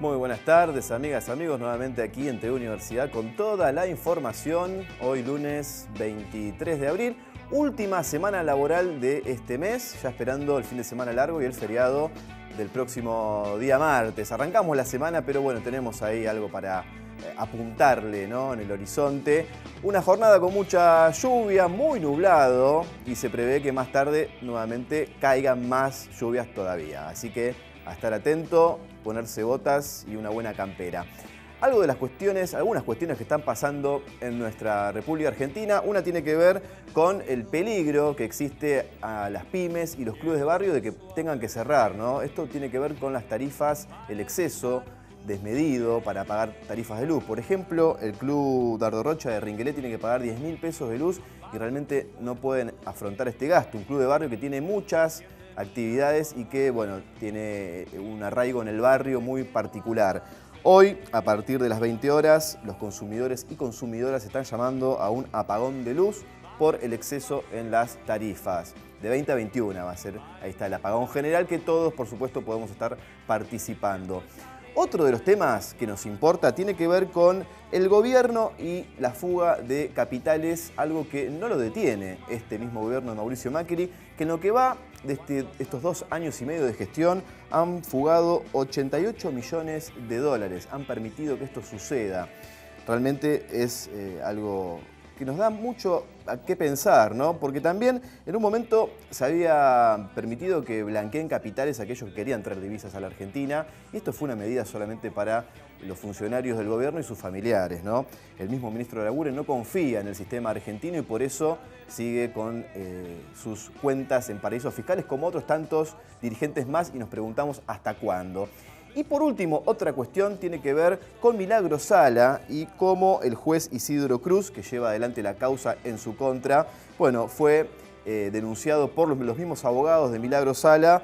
Muy buenas tardes, amigas, amigos, nuevamente aquí en TV Universidad con toda la información. Hoy lunes 23 de abril, última semana laboral de este mes, ya esperando el fin de semana largo y el feriado del próximo día martes. Arrancamos la semana, pero bueno, tenemos ahí algo para apuntarle, ¿no?, en el horizonte. Una jornada con mucha lluvia, muy nublado, y se prevé que más tarde nuevamente caigan más lluvias todavía. Así que a estar atento, ponerse botas y una buena campera. Algunas cuestiones que están pasando en nuestra República Argentina. Una tiene que ver con el peligro que existe a las pymes y los clubes de barrio de que tengan que cerrar, ¿no? Esto tiene que ver con las tarifas, el exceso desmedido para pagar tarifas de luz. Por ejemplo, el Club Dardo Rocha de Rinquelé tiene que pagar 10.000 pesos de luz y realmente no pueden afrontar este gasto. Un club de barrio que tiene muchas actividades y que, bueno, tiene un arraigo en el barrio muy particular. Hoy, a partir de las 20 horas, los consumidores y consumidoras están llamando a un apagón de luz por el exceso en las tarifas. De 20 a 21 va a ser, ahí está el apagón general que todos, por supuesto, podemos estar participando. Otro de los temas que nos importa tiene que ver con el gobierno y la fuga de capitales, algo que no lo detiene este mismo gobierno de Mauricio Macri, que en lo que va de estos 2 años y medio de gestión han fugado 88 millones de dólares, han permitido que esto suceda. Realmente es algo que nos da mucho a qué pensar, ¿no? Porque también en un momento se había permitido que blanqueen capitales aquellos que querían traer divisas a la Argentina, y esto fue una medida solamente para los funcionarios del gobierno y sus familiares, ¿no? El mismo ministro de Laburo no confía en el sistema argentino y por eso sigue con sus cuentas en paraísos fiscales, como otros tantos dirigentes más, y nos preguntamos hasta cuándo. Y por último, otra cuestión tiene que ver con Milagro Sala y cómo el juez Isidro Cruz, que lleva adelante la causa en su contra, bueno, fue denunciado por los mismos abogados de Milagro Sala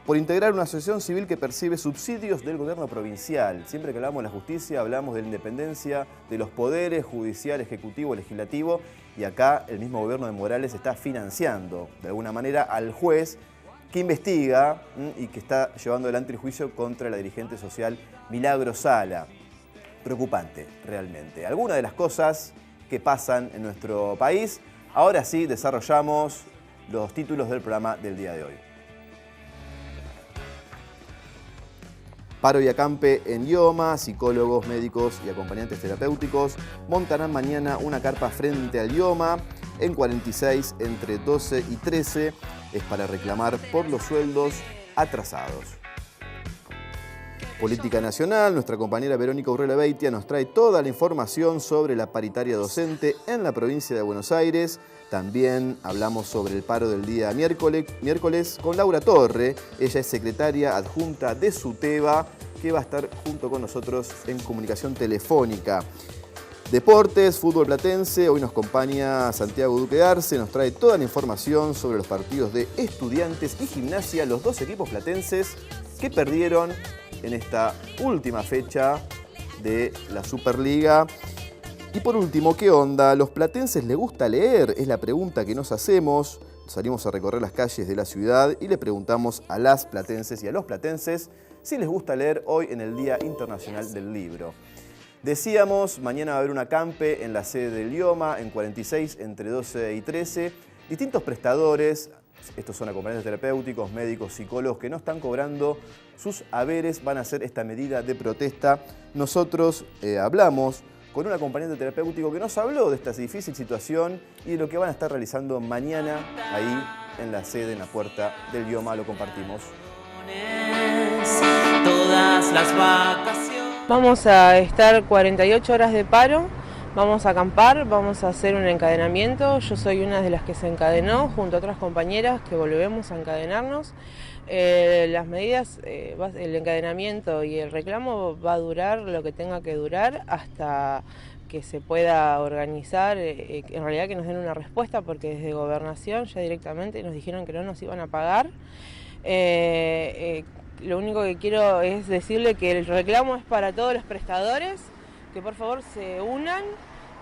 por integrar una asociación civil que percibe subsidios del gobierno provincial. Siempre que hablamos de la justicia, hablamos de la independencia de los poderes judicial, ejecutivo, legislativo, y acá el mismo gobierno de Morales está financiando de alguna manera al juez que investiga y que está llevando adelante el juicio contra la dirigente social Milagro Sala. Preocupante, realmente. Algunas de las cosas que pasan en nuestro país. Ahora sí, desarrollamos los títulos del programa del día de hoy. Paro y acampe en IOMA, psicólogos, médicos y acompañantes terapéuticos montarán mañana una carpa frente al IOMA en 46 entre 12 y 13. Es para reclamar por los sueldos atrasados. Política Nacional, nuestra compañera Verónica Urrela Beitia nos trae toda la información sobre la paritaria docente en la provincia de Buenos Aires. También hablamos sobre el paro del día miércoles con Laura Torre. Ella es secretaria adjunta de SUTEBA, que va a estar junto con nosotros en comunicación telefónica. Deportes, fútbol platense, hoy nos acompaña Santiago Duque Arce, nos trae toda la información sobre los partidos de Estudiantes y Gimnasia, los dos equipos platenses que perdieron en esta última fecha de la Superliga. Y por último, ¿qué onda? ¿A los platenses les gusta leer? Es la pregunta que nos hacemos. Salimos a recorrer las calles de la ciudad y le preguntamos a las platenses y a los platenses si les gusta leer hoy en el Día Internacional del Libro. Decíamos, mañana va a haber un acampe en la sede del IOMA, en 46, entre 12 y 13. Distintos prestadores, estos son acompañantes terapéuticos, médicos, psicólogos, que no están cobrando sus haberes, van a hacer esta medida de protesta. Nosotros hablamos con un acompañante terapéutico que nos habló de esta difícil situación y de lo que van a estar realizando mañana ahí en la sede, en la puerta del IOMA. Lo compartimos. Todas las vacaciones. Vamos a estar 48 horas de paro, vamos a acampar, vamos a hacer un encadenamiento. Yo soy una de las que se encadenó junto a otras compañeras que volvemos a encadenarnos. Las medidas, el encadenamiento y el reclamo va a durar lo que tenga que durar hasta que se pueda organizar, en realidad que nos den una respuesta, porque desde Gobernación ya directamente nos dijeron que no nos iban a pagar. Lo único que quiero es decirle que el reclamo es para todos los prestadores, que por favor se unan,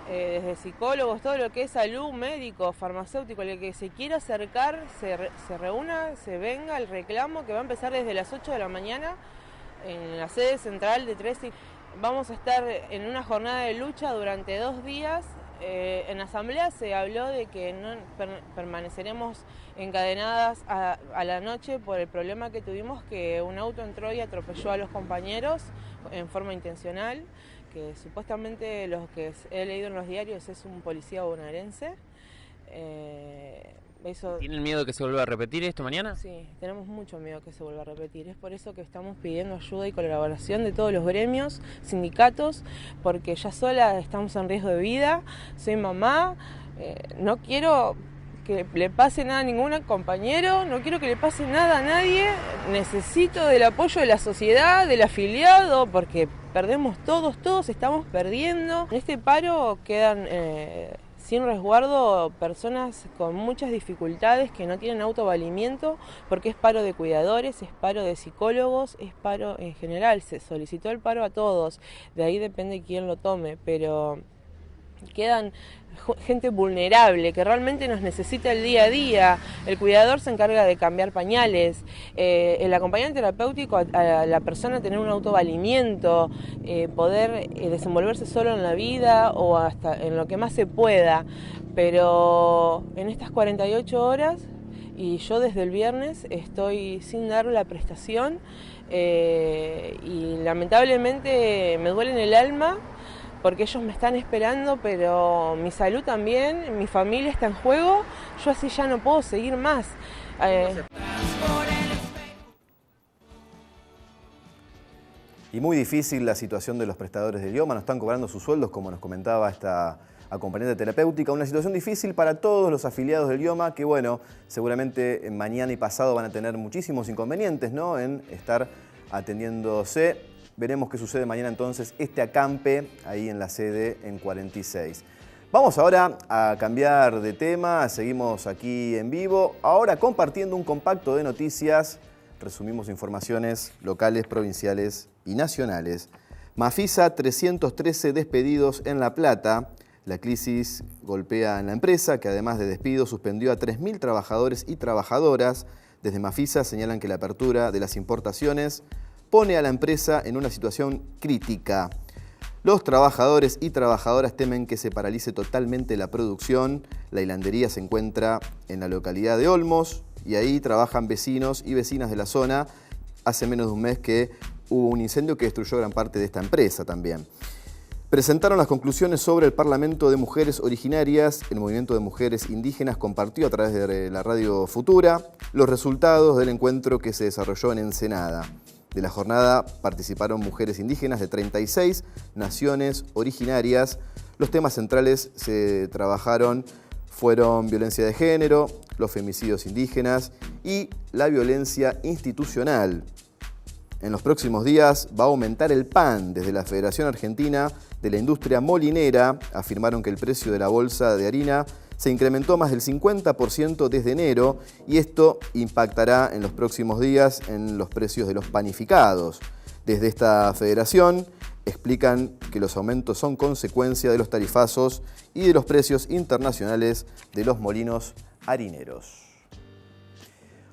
desde psicólogos, todo lo que es salud, médico, farmacéutico, el que se quiera acercar, se reúna, se venga el reclamo, que va a empezar desde las 8 de la mañana en la sede central de Tresi. Vamos a estar en una jornada de lucha durante 2 días. En la asamblea se habló de que no permaneceremos encadenadas a la noche por el problema que tuvimos, que un auto entró y atropelló a los compañeros en forma intencional, que supuestamente los que he leído en los diarios es un policía bonaerense. ¿Tienen miedo que se vuelva a repetir esto mañana? Sí, tenemos mucho miedo que se vuelva a repetir. Es por eso que estamos pidiendo ayuda y colaboración de todos los gremios, sindicatos, porque ya sola estamos en riesgo de vida. Soy mamá, no quiero que le pase nada a ningún compañero, no quiero que le pase nada a nadie. Necesito del apoyo de la sociedad, del afiliado, porque perdemos todos estamos perdiendo. En este paro quedan sin resguardo personas con muchas dificultades que no tienen autovalimiento, porque es paro de cuidadores, es paro de psicólogos, es paro en general. Se solicitó el paro a todos, de ahí depende quién lo tome, pero quedan gente vulnerable que realmente nos necesita el día a día. El cuidador se encarga de cambiar pañales, el acompañante terapéutico a la persona tener un autovalimiento, poder desenvolverse solo en la vida o hasta en lo que más se pueda. Pero en estas 48 horas, y yo desde el viernes estoy sin dar la prestación, y lamentablemente me duele en el alma, porque ellos me están esperando, pero mi salud también, mi familia está en juego. Yo así ya no puedo seguir más. Y muy difícil la situación de los prestadores del IOMA, no están cobrando sus sueldos, como nos comentaba esta acompañante terapéutica. Una situación difícil para todos los afiliados del IOMA, que bueno, seguramente mañana y pasado van a tener muchísimos inconvenientes, ¿no?, en estar atendiéndose. Veremos qué sucede mañana entonces, este acampe ahí en la sede en 46. Vamos ahora a cambiar de tema, seguimos aquí en vivo, ahora compartiendo un compacto de noticias. Resumimos informaciones locales, provinciales y nacionales. Mafisa, 313 despedidos en La Plata. La crisis golpea en la empresa, que además de despidos suspendió a 3.000 trabajadores y trabajadoras. Desde Mafisa señalan que la apertura de las importaciones pone a la empresa en una situación crítica. Los trabajadores y trabajadoras temen que se paralice totalmente la producción. La hilandería se encuentra en la localidad de Olmos y ahí trabajan vecinos y vecinas de la zona. Hace menos de un mes que hubo un incendio que destruyó gran parte de esta empresa también. Presentaron las conclusiones sobre el Parlamento de Mujeres Originarias. El Movimiento de Mujeres Indígenas compartió a través de la radio Futura los resultados del encuentro que se desarrolló en Ensenada. De la jornada participaron mujeres indígenas de 36 naciones originarias. Los temas centrales se trabajaron fueron violencia de género, los femicidios indígenas y la violencia institucional. En los próximos días va a aumentar el pan. Desde la Federación Argentina de la Industria Molinera afirmaron que el precio de la bolsa de harina se incrementó más del 50% desde enero y esto impactará en los próximos días en los precios de los panificados. Desde esta federación explican que los aumentos son consecuencia de los tarifazos y de los precios internacionales de los molinos harineros.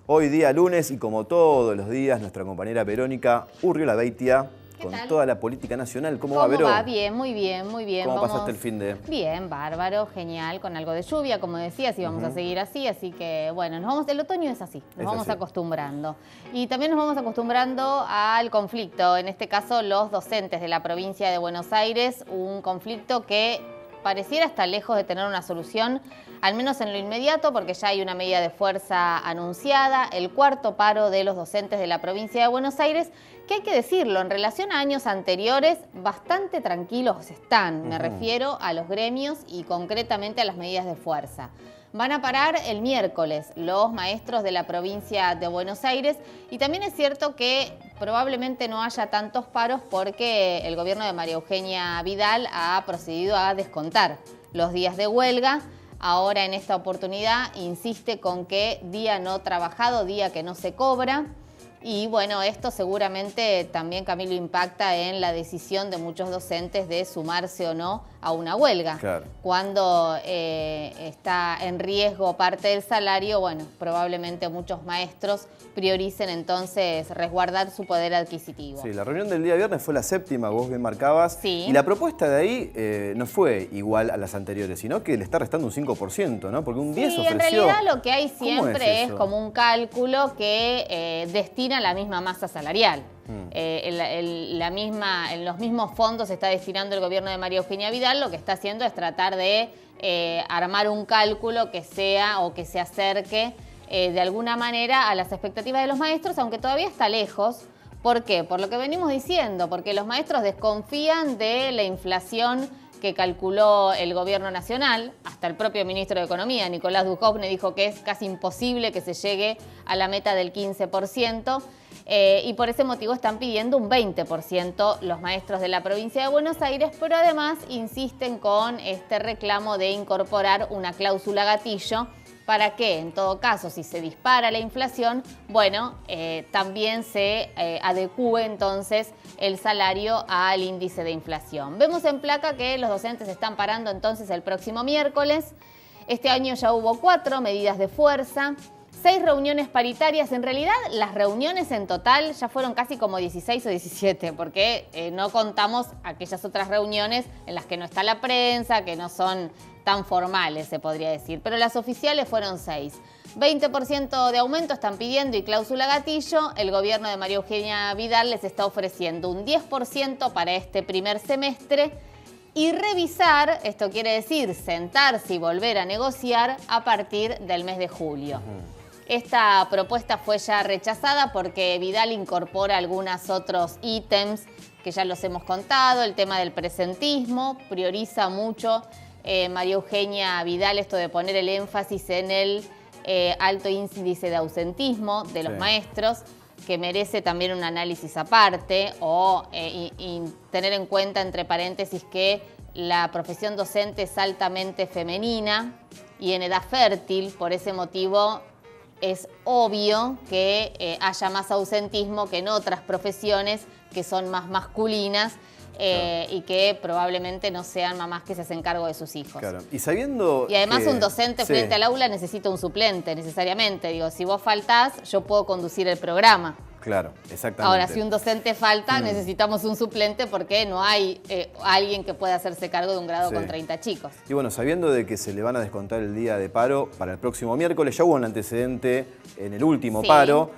Hoy día lunes y como todos los días nuestra compañera Verónica Urriolabeitia con toda la política nacional. ¿Cómo va, Vero? ¿Cómo va? Bien, muy bien, muy bien. ¿Cómo pasaste el fin de...? Bien, bárbaro, genial, con algo de lluvia, como decías, y vamos a seguir así que bueno, el otoño es así, nos vamos acostumbrando. Y también nos vamos acostumbrando al conflicto, en este caso los docentes de la provincia de Buenos Aires, un conflicto que pareciera estar lejos de tener una solución, al menos en lo inmediato, porque ya hay una medida de fuerza anunciada, el cuarto paro de los docentes de la provincia de Buenos Aires, que hay que decirlo, en relación a años anteriores, bastante tranquilos están. Me refiero a los gremios y concretamente a las medidas de fuerza. Van a parar el miércoles los maestros de la provincia de Buenos Aires y también es cierto que probablemente no haya tantos paros porque el gobierno de María Eugenia Vidal ha procedido a descontar los días de huelga. Ahora en esta oportunidad insiste con que día no trabajado, día que no se cobra. Y bueno, esto seguramente también, Camilo, impacta en la decisión de muchos docentes de sumarse o no a una huelga. Claro. Cuando está en riesgo parte del salario, bueno, probablemente muchos maestros prioricen entonces resguardar su poder adquisitivo. Sí, la reunión del día viernes fue la 7ª, vos bien marcabas. Sí. Y la propuesta de ahí no fue igual a las anteriores, sino que le está restando un 5%, ¿no? Porque un 10 Sí, ofreció... en realidad lo que hay siempre es es como un cálculo que destina la misma masa salarial. En los mismos fondos se está destinando el gobierno de María Eugenia Vidal, lo que está haciendo es tratar de armar un cálculo que sea o que se acerque de alguna manera a las expectativas de los maestros, aunque todavía está lejos. ¿Por qué? Por lo que venimos diciendo, porque los maestros desconfían de la inflación que calculó el gobierno nacional. Hasta el propio ministro de Economía, Nicolás Dujovne, dijo que es casi imposible que se llegue a la meta del 15%. Y por ese motivo están pidiendo un 20% los maestros de la provincia de Buenos Aires, pero además insisten con este reclamo de incorporar una cláusula gatillo para que, en todo caso, si se dispara la inflación, bueno, también se adecúe entonces el salario al índice de inflación. Vemos en placa que los docentes están parando entonces el próximo miércoles. Este año ya hubo 4 medidas de fuerza, 6 reuniones paritarias. En realidad, las reuniones en total ya fueron casi como 16 o 17, porque no contamos aquellas otras reuniones en las que no está la prensa, que no son tan formales, se podría decir. Pero las oficiales fueron 6. 20% de aumento están pidiendo y cláusula gatillo. El gobierno de María Eugenia Vidal les está ofreciendo un 10% para este primer semestre y revisar, esto quiere decir sentarse y volver a negociar a partir del mes de julio. Esta propuesta fue ya rechazada porque Vidal incorpora algunos otros ítems que ya los hemos contado, el tema del presentismo, prioriza mucho María Eugenia Vidal esto de poner el énfasis en el alto índice de ausentismo de los maestros, que merece también un análisis aparte, y tener en cuenta, entre paréntesis, que la profesión docente es altamente femenina y en edad fértil. Por ese motivo es obvio que haya más ausentismo que en otras profesiones que son más masculinas. Y que probablemente no sean mamás que se hacen cargo de sus hijos. Claro. Y sabiendo además que, un docente frente al aula necesita un suplente necesariamente. Digo, si vos faltás, yo puedo conducir el programa. Claro, exactamente. Ahora, si un docente falta, necesitamos un suplente porque no hay alguien que pueda hacerse cargo de un grado con 30 chicos. Y bueno, sabiendo de que se le van a descontar el día de paro para el próximo miércoles, ya hubo un antecedente en el último paro.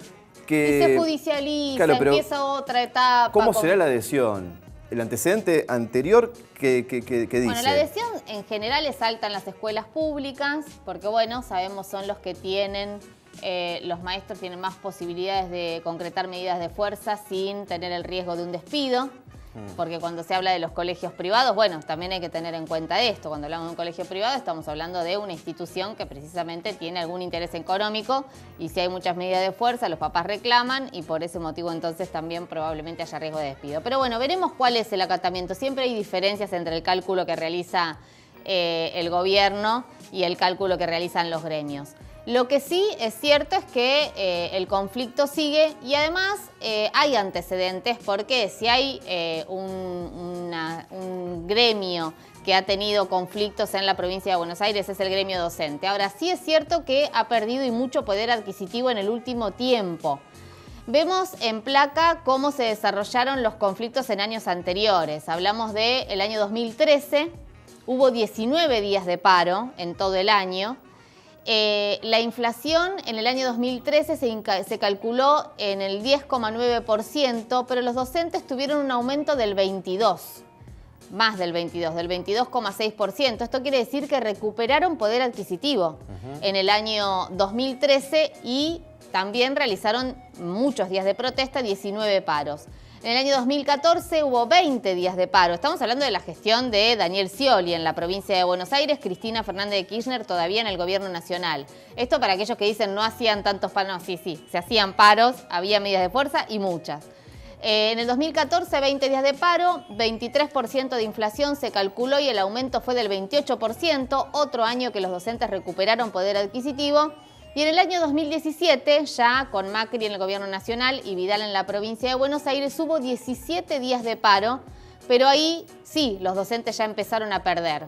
Que y se judicializa, empieza otra etapa. ¿Cómo será la adhesión? El antecedente anterior, ¿qué dice? Bueno, la adhesión en general es alta en las escuelas públicas, porque bueno, sabemos son los que tienen, los maestros tienen más posibilidades de concretar medidas de fuerza sin tener el riesgo de un despido. Porque cuando se habla de los colegios privados, bueno, también hay que tener en cuenta esto. Cuando hablamos de un colegio privado estamos hablando de una institución que precisamente tiene algún interés económico y si hay muchas medidas de fuerza, los papás reclaman y por ese motivo entonces también probablemente haya riesgo de despido. Pero bueno, veremos cuál es el acatamiento. Siempre hay diferencias entre el cálculo que realiza el gobierno y el cálculo que realizan los gremios. Lo que sí es cierto es que el conflicto sigue y además hay antecedentes porque si hay un gremio que ha tenido conflictos en la provincia de Buenos Aires es el gremio docente. Ahora sí es cierto que ha perdido y mucho poder adquisitivo en el último tiempo. Vemos en placa cómo se desarrollaron los conflictos en años anteriores. Hablamos del año 2013, hubo 19 días de paro en todo el año. La inflación en el año 2013 se calculó en el 10,9%, pero los docentes tuvieron un aumento del 22%, más del 22%, del 22,6%. Esto quiere decir que recuperaron poder adquisitivo en el año 2013 y también realizaron muchos días de protesta, 19 paros. En el año 2014 hubo 20 días de paro. Estamos hablando de la gestión de Daniel Scioli en la provincia de Buenos Aires, Cristina Fernández de Kirchner todavía en el gobierno nacional. Esto para aquellos que dicen no hacían tantos paros. No, sí, se hacían paros, había medidas de fuerza y muchas. En el 2014, 20 días de paro, 23% de inflación se calculó y el aumento fue del 28%, otro año que los docentes recuperaron poder adquisitivo. Y en el año 2017, ya con Macri en el gobierno nacional y Vidal en la provincia de Buenos Aires, hubo 17 días de paro, pero ahí sí, los docentes ya empezaron a perder.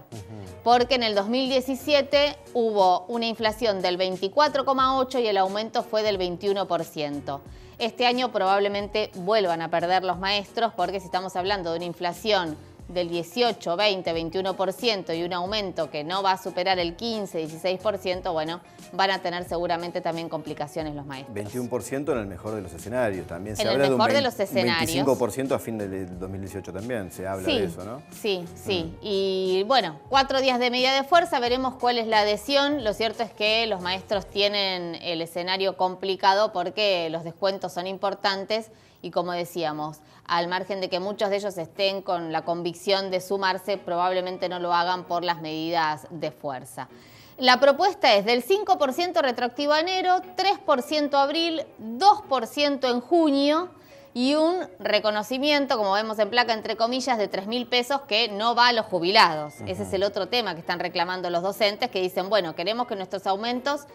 Porque en el 2017 hubo una inflación del 24,8% y el aumento fue del 21%. Este año probablemente vuelvan a perder los maestros porque si estamos hablando de una inflación del 18, 20, 21% y un aumento que no va a superar el 15, 16%, bueno, van a tener seguramente también complicaciones los maestros. 21% en el mejor de los escenarios. También se en habla el mejor de de los escenarios. 25% a fin del 2018 también se habla de eso, ¿no? Sí, sí. Y bueno, 4 días de medida de fuerza, veremos cuál es la adhesión. Lo cierto es que los maestros tienen el escenario complicado porque los descuentos son importantes y como decíamos, al margen de que muchos de ellos estén con la convicción de sumarse, probablemente no lo hagan por las medidas de fuerza. La propuesta es del 5% retroactivo a enero, 3% abril, 2% en junio y un reconocimiento, como vemos en placa, entre comillas, de 3.000 pesos que no va a los jubilados. Ese es el otro tema que están reclamando los docentes, que dicen, bueno, queremos que nuestros aumentos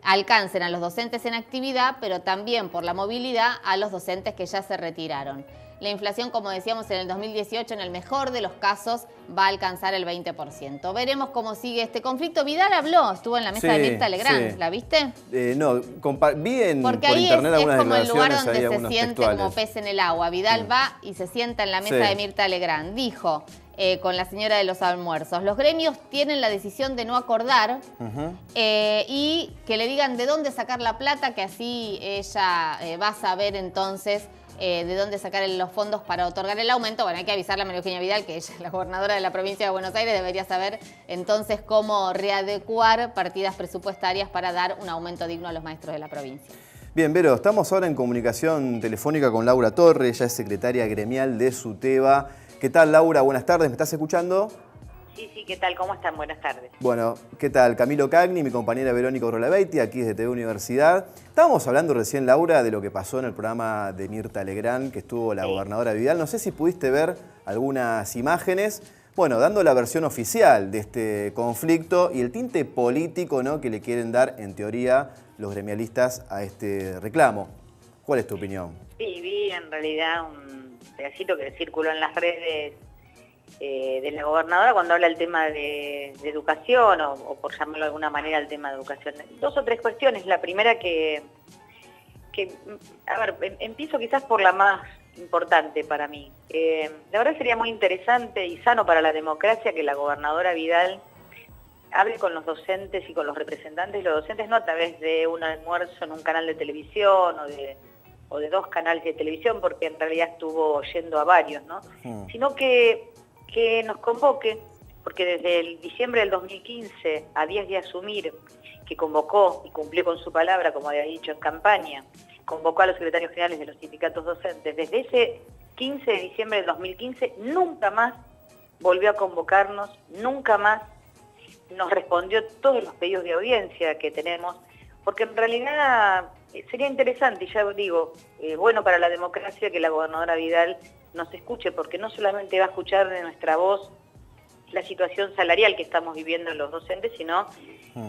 alcancen a los docentes en actividad, pero también por la movilidad a los docentes que ya se retiraron. La inflación, como decíamos, en el 2018, en el mejor de los casos, va a alcanzar el 20%. Veremos cómo sigue este conflicto. Vidal habló, estuvo en la mesa de Mirta Legrand, ¿la viste? No, vi por ahí internet algunas es como el lugar donde se siente como pez en el agua. Vidal va y se sienta en la mesa de Mirta Legrand. Dijo con la señora de los almuerzos, los gremios tienen la decisión de no acordar y que le digan de dónde sacar la plata, que así ella va a saber entonces de dónde sacar los fondos para otorgar el aumento. Bueno, hay que avisarle a María Eugenia Vidal, que ella, la gobernadora de la provincia de Buenos Aires, debería saber entonces cómo readecuar partidas presupuestarias para dar un aumento digno a los maestros de la provincia. Bien, Vero, estamos ahora en comunicación telefónica con Laura Torre, ella es secretaria gremial de SUTEBA. ¿Qué tal, Laura? Buenas tardes, ¿me estás escuchando? Sí, ¿qué tal? ¿Cómo están? Buenas tardes. Bueno, ¿qué tal? Camilo Cagni, mi compañera Verónica Orolabeiti, aquí desde TV Universidad. Estábamos hablando recién, Laura, de lo que pasó en el programa de Mirta Legrand, que estuvo la gobernadora Vidal. No sé si pudiste ver algunas imágenes, bueno, dando la versión oficial de este conflicto y el tinte político, ¿no?, que le quieren dar, en teoría, los gremialistas a este reclamo. ¿Cuál es tu opinión? Sí, vi en realidad un pedacito que circuló en las redes de la gobernadora cuando habla el tema de educación o por llamarlo de alguna manera el tema de educación. 2 o 3 cuestiones. La primera que a ver, empiezo quizás por la más importante para mí. La verdad sería muy interesante y sano para la democracia que la gobernadora Vidal hable con los docentes y con los representantes de los docentes, no a través de un almuerzo en un canal de televisión o de 2 canales de televisión, porque en realidad estuvo yendo a varios, ¿no? Sino que nos convoque, porque desde el diciembre del 2015, a 10 de asumir, que convocó y cumplió con su palabra, como había dicho en campaña, convocó a los secretarios generales de los sindicatos docentes, desde ese 15 de diciembre del 2015, nunca más volvió a convocarnos, nunca más nos respondió todos los pedidos de audiencia que tenemos, porque en realidad sería interesante, y ya digo, bueno para la democracia que la gobernadora Vidal nos escuche, porque no solamente va a escuchar de nuestra voz la situación salarial que estamos viviendo los docentes, sino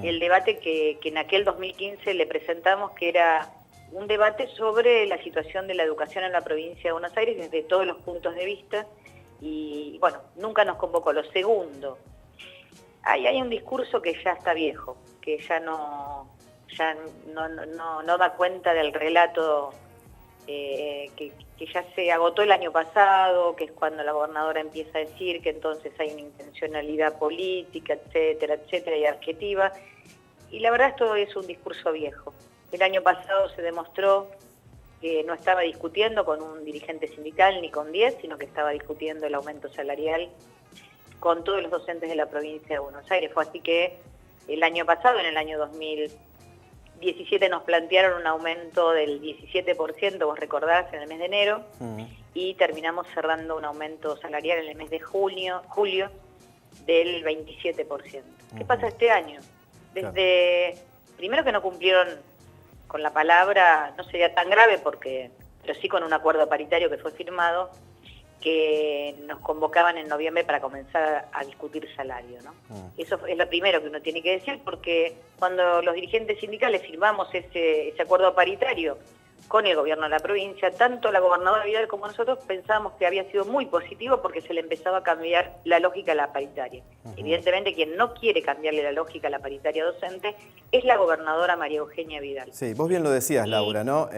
el debate que en aquel 2015 le presentamos, que era un debate sobre la situación de la educación en la provincia de Buenos Aires desde todos los puntos de vista, y bueno, nunca nos convocó. Lo segundo, hay un discurso que ya está viejo, que ya no da cuenta del relato que ya se agotó el año pasado, que es cuando la gobernadora empieza a decir que entonces hay una intencionalidad política, etcétera, etcétera, y adjetiva. Y la verdad esto es un discurso viejo. El año pasado se demostró que no estaba discutiendo con un dirigente sindical ni con 10, sino que estaba discutiendo el aumento salarial con todos los docentes de la provincia de Buenos Aires. Fue así que el año pasado, en el año 2017, nos plantearon un aumento del 17%, vos recordás, en el mes de enero, y terminamos cerrando un aumento salarial en el mes de julio, del 27%. ¿Qué pasa este año? Primero que no cumplieron con la palabra, no sería tan grave, pero sí con un acuerdo paritario que fue firmado, que nos convocaban en noviembre para comenzar a discutir salario, ¿no? Eso es lo primero que uno tiene que decir, porque cuando los dirigentes sindicales firmamos ese acuerdo paritario con el gobierno de la provincia, tanto la gobernadora Vidal como nosotros pensábamos que había sido muy positivo porque se le empezaba a cambiar la lógica a la paritaria. Evidentemente quien no quiere cambiarle la lógica a la paritaria docente es la gobernadora María Eugenia Vidal. Sí, vos bien lo decías, Laura, ¿no?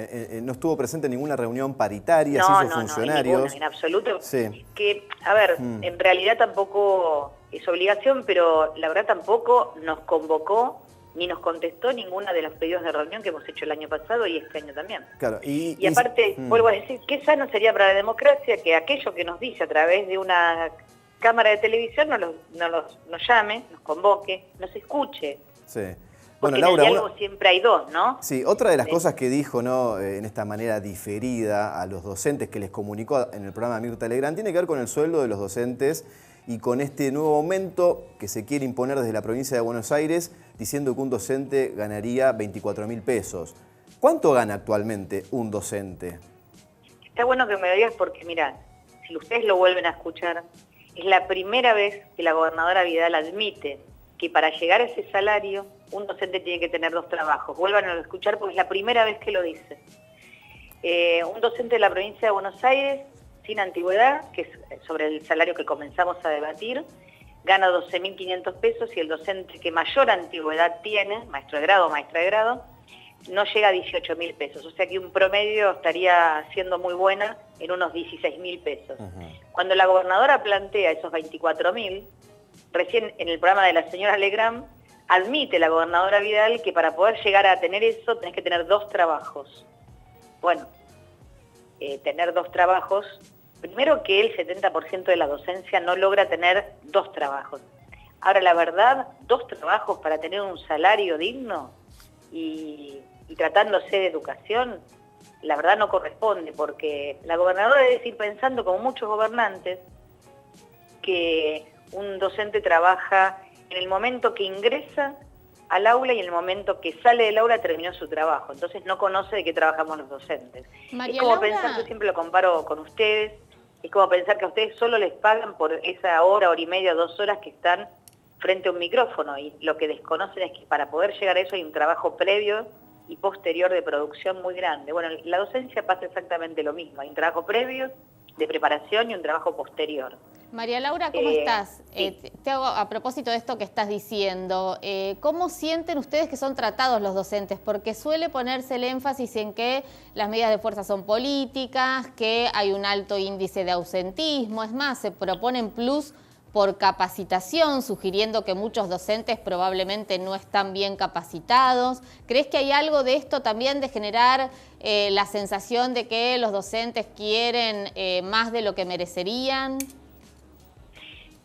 No estuvo presente en ninguna reunión paritaria, se hizo funcionarios. No, en absoluto. Sí. Que, a ver, en realidad tampoco es obligación, pero la verdad tampoco nos convocó ni nos contestó ninguna de los pedidos de reunión que hemos hecho el año pasado y este año también. Claro, y aparte, vuelvo a decir, qué sano sería para la democracia que aquello que nos dice a través de una cámara de televisión nos llame, nos convoque, nos escuche. Sí. Porque Bueno, Laura, en el diálogo siempre hay dos, ¿no? Sí, otra de las cosas que dijo, ¿no? En esta manera diferida a los docentes que les comunicó en el programa de Mirta Legrand tiene que ver con el sueldo de los docentes y con este nuevo aumento que se quiere imponer desde la provincia de Buenos Aires, diciendo que un docente ganaría 24.000 pesos. ¿Cuánto gana actualmente un docente? Está bueno que me lo digas porque, mirá, si ustedes lo vuelven a escuchar, es la primera vez que la gobernadora Vidal admite que para llegar a ese salario un docente tiene que tener 2 trabajos. Vuelvan a escuchar porque es la primera vez que lo dice. Un docente de la provincia de Buenos Aires, sin antigüedad, que es sobre el salario que comenzamos a debatir, gana 12.500 pesos y el docente que mayor antigüedad tiene, maestro de grado o maestra de grado, no llega a 18.000 pesos. O sea que un promedio estaría siendo muy buena en unos 16.000 pesos. Cuando la gobernadora plantea esos 24.000, recién en el programa de la señora Legrand, admite la gobernadora Vidal que para poder llegar a tener eso tenés que tener 2 trabajos. Bueno, tener 2 trabajos, primero que el 70% de la docencia no logra tener 2 trabajos. Ahora, la verdad, 2 trabajos para tener un salario digno y tratándose de educación, la verdad no corresponde, porque la gobernadora debe seguir pensando, como muchos gobernantes, que un docente trabaja en el momento que ingresa al aula y en el momento que sale del aula terminó su trabajo. Entonces no conoce de qué trabajamos los docentes. María es como Laura, pensar, yo siempre lo comparo con ustedes, es como pensar que a ustedes solo les pagan por esa hora y media, 2 horas que están frente a un micrófono, y lo que desconocen es que para poder llegar a eso hay un trabajo previo y posterior de producción muy grande. Bueno, la docencia pasa exactamente lo mismo, hay un trabajo previo de preparación y un trabajo posterior. María Laura, ¿cómo estás? Sí. Te hago a propósito de esto que estás diciendo. ¿Cómo sienten ustedes que son tratados los docentes? Porque suele ponerse el énfasis en que las medidas de fuerza son políticas, que hay un alto índice de ausentismo. Es más, se proponen plus por capacitación, sugiriendo que muchos docentes probablemente no están bien capacitados. ¿Crees que hay algo de esto también de generar la sensación de que los docentes quieren más de lo que merecerían?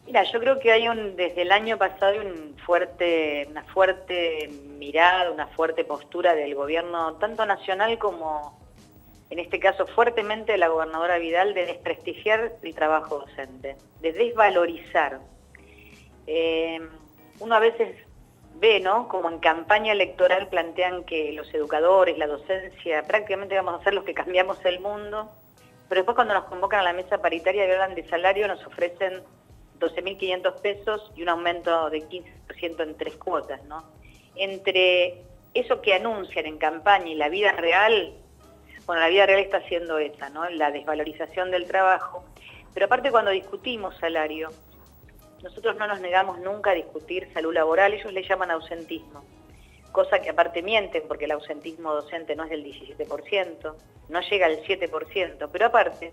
Mira, yo creo que hay desde el año pasado una fuerte mirada, una fuerte postura del gobierno, tanto nacional como, en este caso, fuertemente de la gobernadora Vidal, de desprestigiar el trabajo docente, de desvalorizar. Uno a veces ve, ¿no?, como en campaña electoral plantean que los educadores, la docencia, prácticamente vamos a ser los que cambiamos el mundo, pero después cuando nos convocan a la mesa paritaria y hablan de salario nos ofrecen 12.500 pesos y un aumento de 15% en 3 cuotas, ¿no? Entre eso que anuncian en campaña y la vida real, bueno, la vida real está haciendo esa, ¿no?, la desvalorización del trabajo. Pero aparte, cuando discutimos salario, nosotros no nos negamos nunca a discutir salud laboral, ellos le llaman ausentismo, cosa que aparte mienten porque el ausentismo docente no es del 17%, no llega al 7%, pero aparte,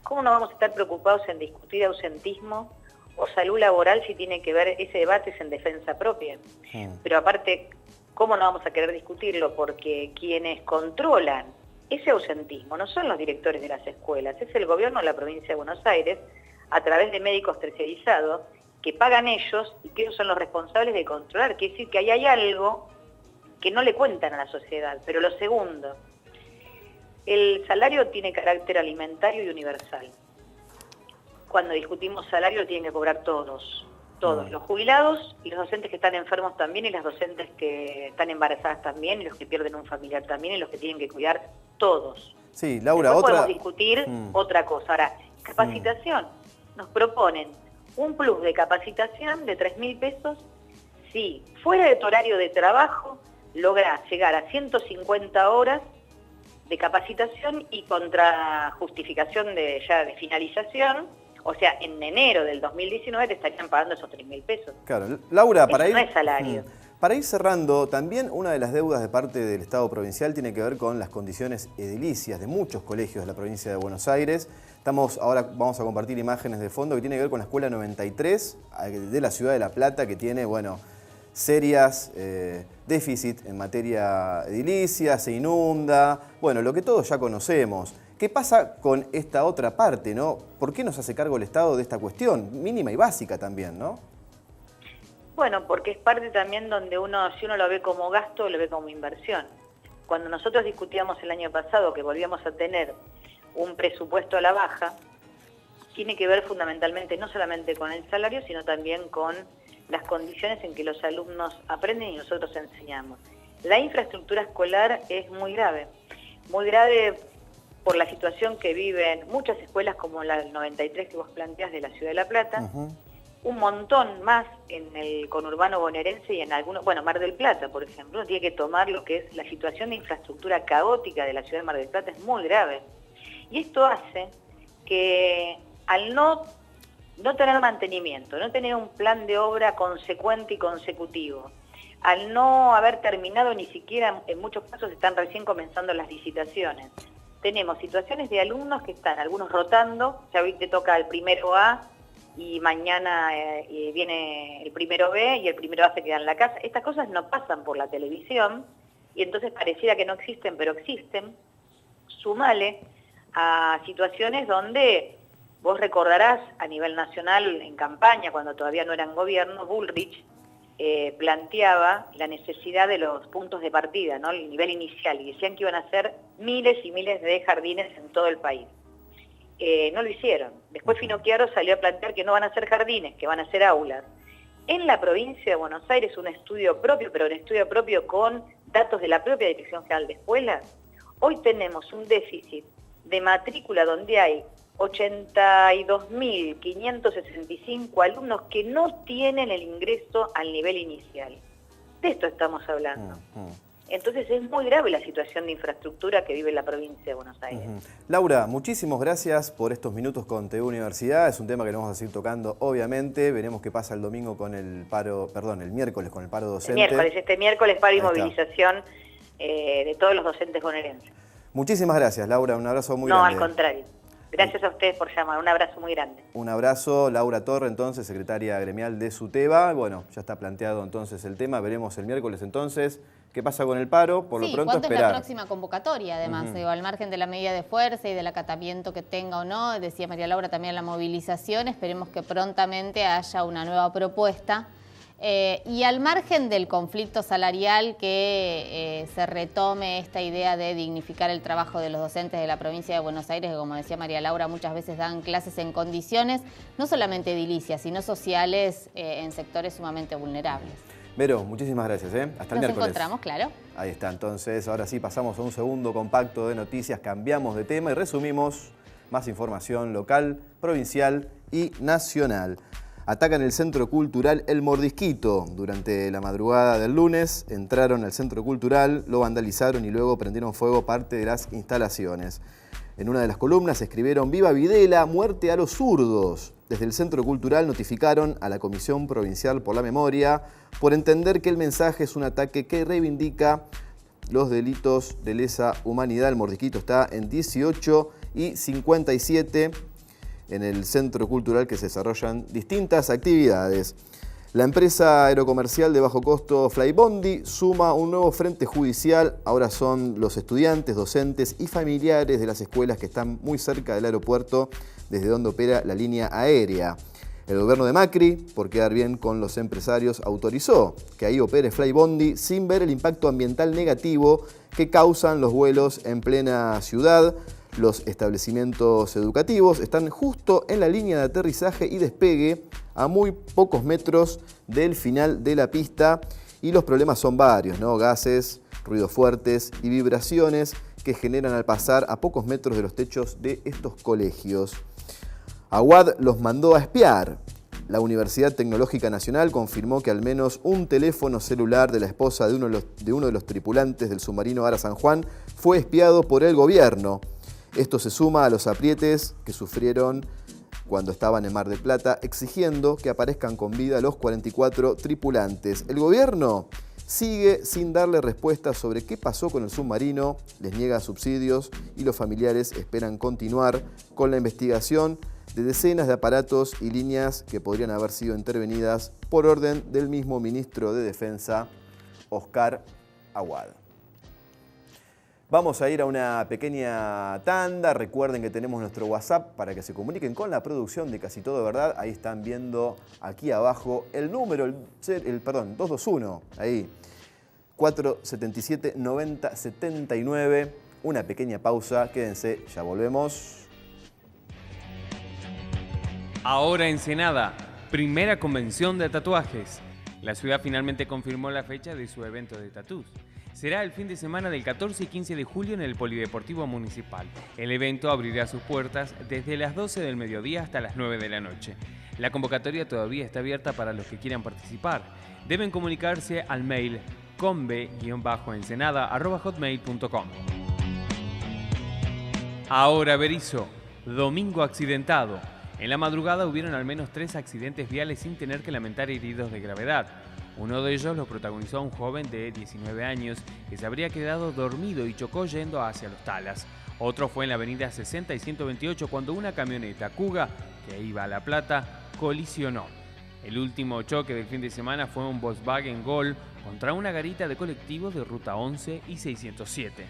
¿cómo no vamos a estar preocupados en discutir ausentismo o salud laboral si tiene que ver, ese debate es en defensa propia? Pero aparte, ¿cómo no vamos a querer discutirlo? Porque quienes controlan ese ausentismo no son los directores de las escuelas, es el gobierno de la provincia de Buenos Aires, a través de médicos terciarizados, que pagan ellos y que ellos son los responsables de controlar. Quiere decir que ahí hay algo que no le cuentan a la sociedad. Pero lo segundo, el salario tiene carácter alimentario y universal. Cuando discutimos salario lo tienen que cobrar todos, los jubilados y los docentes que están enfermos también, y las docentes que están embarazadas también, y los que pierden un familiar también, y los que tienen que cuidar, todos. Sí, Laura, Después otra... podemos discutir otra cosa. Ahora, Capacitación. Nos proponen un plus de capacitación de 3.000 pesos si fuera de tu horario de trabajo lográs llegar a 150 horas de capacitación y contra justificación de finalización, o sea, en enero del 2019 te estarían pagando esos 3.000 pesos. Claro, Laura, Eso no es salario. Para ir cerrando, también una de las deudas de parte del Estado provincial tiene que ver con las condiciones edilicias de muchos colegios de la provincia de Buenos Aires. Ahora vamos a compartir imágenes de fondo que tiene que ver con la Escuela 93 de la ciudad de La Plata, que tiene, bueno, serias déficit en materia edilicia, se inunda, bueno, lo que todos ya conocemos. ¿Qué pasa con esta otra parte, no? ¿Por qué nos hace cargo el Estado de esta cuestión? Mínima y básica también, ¿no? Bueno, porque es parte también donde si uno lo ve como gasto, lo ve como inversión. Cuando nosotros discutíamos el año pasado que volvíamos a tener un presupuesto a la baja, tiene que ver fundamentalmente no solamente con el salario, sino también con las condiciones en que los alumnos aprenden y nosotros enseñamos. La infraestructura escolar es muy grave por la situación que viven muchas escuelas como la 93 que vos planteás de la Ciudad de La Plata, un montón más en el conurbano bonaerense y en algunos, bueno, Mar del Plata, por ejemplo. Uno tiene que tomar lo que es la situación de infraestructura caótica de la ciudad de Mar del Plata, es muy grave. Y esto hace que al no tener mantenimiento, no tener un plan de obra consecuente y consecutivo, al no haber terminado ni siquiera, en muchos casos están recién comenzando las licitaciones, tenemos situaciones de alumnos que están, algunos rotando, ya hoy te toca el primero A y mañana viene el primero B y el primero A se queda en la casa. Estas cosas no pasan por la televisión y entonces pareciera que no existen, pero existen. Sumale a situaciones donde vos recordarás a nivel nacional en campaña, cuando todavía no eran gobierno, Bullrich planteaba la necesidad de los puntos de partida, ¿no? El nivel inicial, y decían que iban a hacer miles y miles de jardines en todo el país. No lo hicieron. Después Finocchiaro salió a plantear que no van a ser jardines, que van a ser aulas. En la provincia de Buenos Aires, un estudio propio, pero un estudio propio con datos de la propia Dirección General de Escuelas, hoy tenemos un déficit de matrícula donde hay 82.565 alumnos que no tienen el ingreso al nivel inicial. De esto estamos hablando. Entonces es muy grave la situación de infraestructura que vive la provincia de Buenos Aires. Laura, muchísimas gracias por estos minutos con TV Universidad. Es un tema que nos vamos a seguir tocando, obviamente. Veremos qué pasa el domingo con el paro, el miércoles con el paro docente. Este miércoles paro y movilización de todos los docentes bonaerenses. Muchísimas gracias, Laura. Un abrazo muy grande. No, al contrario. Gracias a ustedes por llamar. Un abrazo muy grande. Un abrazo. Laura Torre, entonces, secretaria gremial de SUTEBA. Bueno, ya está planteado entonces el tema. Veremos el miércoles entonces qué pasa con el paro. Por lo pronto, ¿cuándo esperar. es la próxima convocatoria? Además, al margen de la medida de fuerza y del acatamiento que tenga o no, decía María Laura también la movilización, esperemos que prontamente haya una nueva propuesta. Y al margen del conflicto salarial, que se retome esta idea de dignificar el trabajo de los docentes de la provincia de Buenos Aires, que como decía María Laura, muchas veces dan clases en condiciones no solamente edilicias, sino sociales en sectores sumamente vulnerables. Vero, muchísimas gracias. Hasta el miércoles. Nos encontramos, claro. Ahí está, entonces, ahora sí pasamos a un segundo compacto de noticias, cambiamos de tema y resumimos más información local, provincial y nacional. Atacan el Centro Cultural El Mordisquito. Durante la madrugada del lunes entraron al Centro Cultural, lo vandalizaron y luego prendieron fuego parte de las instalaciones. En una de las columnas escribieron «Viva Videla, muerte a los zurdos». Desde el Centro Cultural notificaron a la Comisión Provincial por la Memoria por entender que el mensaje es un ataque que reivindica los delitos de lesa humanidad. El Mordisquito está en 18 y 57. En el Centro Cultural que se desarrollan distintas actividades. La empresa aerocomercial de bajo costo Flybondi suma un nuevo frente judicial. Ahora son los estudiantes, docentes y familiares de las escuelas que están muy cerca del aeropuerto, desde donde opera la línea aérea. El gobierno de Macri, por quedar bien con los empresarios, autorizó que ahí opere Flybondi sin ver el impacto ambiental negativo que causan los vuelos en plena ciudad. Los establecimientos educativos están justo en la línea de aterrizaje y despegue, a muy pocos metros del final de la pista, y los problemas son varios, ¿no? Gases, ruidos fuertes y vibraciones que generan al pasar a pocos metros de los techos de estos colegios. Aguad los mandó a espiar. La Universidad Tecnológica Nacional confirmó que al menos un teléfono celular de la esposa de uno de los tripulantes del submarino Ara San Juan fue espiado por el gobierno. Esto se suma a los aprietes que sufrieron cuando estaban en Mar del Plata, exigiendo que aparezcan con vida los 44 tripulantes. El gobierno sigue sin darle respuesta sobre qué pasó con el submarino, les niega subsidios y los familiares esperan continuar con la investigación de decenas de aparatos y líneas que podrían haber sido intervenidas por orden del mismo ministro de Defensa, Oscar Aguad. Vamos a ir a una pequeña tanda. Recuerden que tenemos nuestro WhatsApp para que se comuniquen con la producción de Casi Todo Verdad. Ahí están viendo aquí abajo el número, el 221, ahí, 477-9079. Una pequeña pausa, quédense, ya volvemos. Ahora Ensenada, primera convención de tatuajes. La ciudad finalmente confirmó la fecha de su evento de tatús. Será el fin de semana del 14 y 15 de julio en el Polideportivo Municipal. El evento abrirá sus puertas desde las 12 del mediodía hasta las 9 de la noche. La convocatoria todavía está abierta para los que quieran participar. Deben comunicarse al mail conve-ensenada@hotmail.com. Ahora Berisso, domingo accidentado. En la madrugada hubieron al menos 3 accidentes viales sin tener que lamentar heridos de gravedad. Uno de ellos lo protagonizó un joven de 19 años que se habría quedado dormido y chocó yendo hacia Los Talas. Otro fue en la avenida 60 y 128 cuando una camioneta Kuga que iba a La Plata colisionó. El último choque del fin de semana fue un Volkswagen Gol contra una garita de colectivos de Ruta 11 y 607.